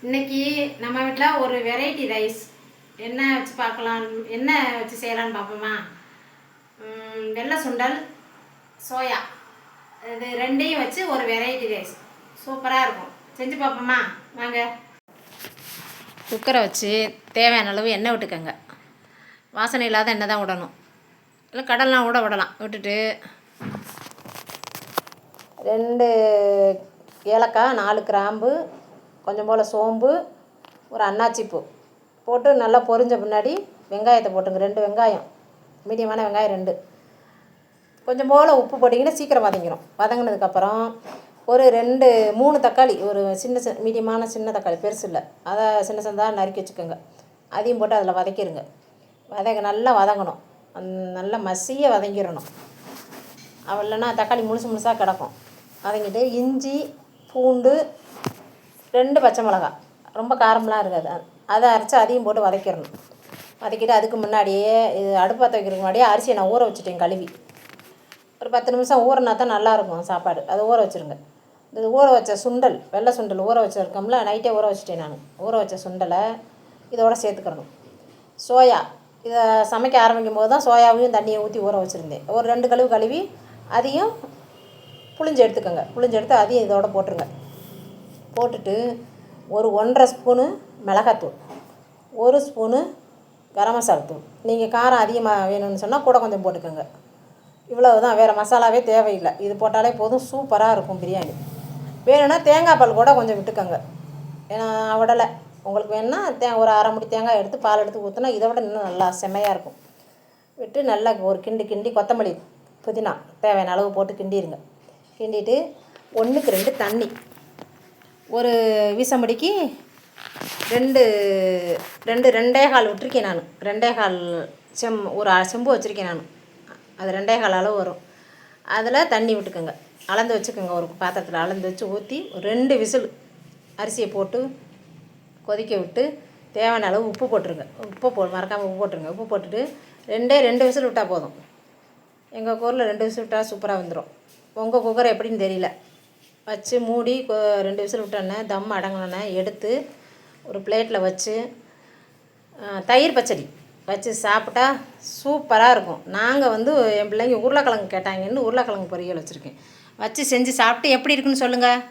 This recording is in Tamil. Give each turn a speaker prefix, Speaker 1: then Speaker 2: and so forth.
Speaker 1: இன்னைக்கு நம்ம வீட்டில் ஒரு வெரைட்டி ரைஸ் என்ன வச்சு பார்க்கலாம், என்ன வச்சு செய்யலான்னு பார்ப்போமா. வெள்ளை சுண்டல், சோயா, இது ரெண்டையும் வச்சு ஒரு வெரைட்டி ரைஸ் சூப்பராக இருக்கும். செஞ்சு பார்ப்போமா வாங்க. குக்கரை வச்சு தேவையான அளவு எண்ணெய் விட்டுக்கோங்க. வாசனை இல்லாத எண்ணெய் தான் விடணும், இல்லை கடலாம் கூட விடலாம். விட்டுட்டு 2 ஏலக்காய், 4 கிராம்பு, கொஞ்சம் போல் சோம்பு, ஒரு அன்னாச்சிப்பூ போட்டு நல்லா பொரிஞ்ச பின்னாடி வெங்காயத்தை போட்டுங்க. 2 வெங்காயம், மீடியமான வெங்காயம் 2. கொஞ்சம் போல் உப்பு போட்டிங்கன்னா சீக்கிரம் வதங்கிடும். வதங்கினதுக்கப்புறம் ஒரு 3 தக்காளி, ஒரு மீடியமான சின்ன தக்காளி, பெருசு இல்லை, அதை சின்ன சின்னதாக நறுக்கி வச்சுக்கோங்க. அதையும் போட்டு அதில் வதக்கிடுங்க. நல்லா வதங்கணும், நல்லா மசிய வதங்கிடணும். இல்லைன்னா தக்காளி முழுசாக கிடக்கும். வதங்கிட்டு இஞ்சி, பூண்டு, 2 பச்சை மிளகா, ரொம்ப காரமெலாம் இருக்காது, அதை அரைச்சி அதையும் போட்டு வதக்கிடணும். வதக்கிட்டு அதுக்கு முன்னாடியே இது அடுப்பு பற்ற வைக்கிறதுக்கு முன்னாடியே அரிசியை நான் ஊற வச்சுட்டேன். கழுவி ஒரு 10 நிமிஷம் ஊறினா தான் நல்லாயிருக்கும் சாப்பாடு. அதை ஊற வச்சுருங்க. இது ஊற வச்ச சுண்டல், வெள்ளை சுண்டல் ஊற வச்சுருக்கோம்ல, நைட்டே ஊற வச்சுட்டேன் நான். ஊற வச்ச சுண்டலை இதோடு சேர்த்துக்கிறணும். சோயா, இதை சமைக்க ஆரம்பிக்கும் போது தான் சோயாவையும் தண்ணியை ஊற்றி ஊற வச்சுருந்தேன். ஒரு 2 கழுவு கழுவி அதையும் புளிஞ்சு எடுத்துக்கோங்க. புளிஞ்சு எடுத்து அதையும் இதோட போட்டுருங்க. போட்டுட்டு ஒரு 1½ ஸ்பூனு மிளகாத்தூள், 1 ஸ்பூனு கரம் மசாலா தூள். நீங்கள் காரம் அதிகமாக வேணும்னு சொன்னால் கூட கொஞ்சம் போட்டுக்கோங்க. இவ்வளவு தான், வேறு மசாலாவே தேவையில்லை. இது போட்டாலே போதும், சூப்பராக இருக்கும் பிரியாணி. வேணும்னா தேங்காய் பால் கூட கொஞ்சம் விட்டுக்கோங்க. ஏன்னா விடலை, உங்களுக்கு வேணும்னா ஒரு அரை முடி தேங்காய் எடுத்து பால் எடுத்து ஊற்றினா இதை விட இன்னும் நல்லா செம்மையாக இருக்கும். விட்டு நல்லா ஒரு கிண்டி கொத்தமல்லி, புதினா தேவையான அளவு போட்டு கிண்டிடுங்க. கிண்டிட்டு 1க்கு 2 தண்ணி, ஒரு வீசம்படிக்கு 2 விட்டுருக்கேன் நான். 2¼ ஒரு செம்பு வச்சுருக்கேன் நான். அது 2¼ அளவு வரும். அதில் தண்ணி விட்டுக்கோங்க. அளந்து வச்சுக்கோங்க. ஒரு பாத்திரத்தில் அளந்து வச்சு ஊற்றி 2 விசில் அரிசியை போட்டு கொதிக்க விட்டு தேவையான அளவு உப்பு போட்டுருங்க. மறக்காமல் உப்பு போட்டுருங்க. உப்பு போட்டுட்டு 2 விசில் விட்டால் போதும். எங்கள் குக்கரில் 2 விசில் விட்டால் சூப்பராக வந்துடும். உங்கள் குக்கர் எப்படின்னு தெரியல. வச்சு மூடி 2 விசில் விட்டோன்னே தம் அடங்கினோன்னே எடுத்து ஒரு பிளேட்டில் வச்சு தயிர் பச்சடி வச்சு சாப்பிட்டா சூப்பராக இருக்கும். நாங்கள் என் பிள்ளைங்க உருளைக்கிழங்கு கேட்டாங்கன்னு உருளைக்கிழங்கு பொரியல் வச்சுருக்கேன். வச்சு செஞ்சு சாப்பிட்டு எப்படி இருக்குன்னு சொல்லுங்கள்.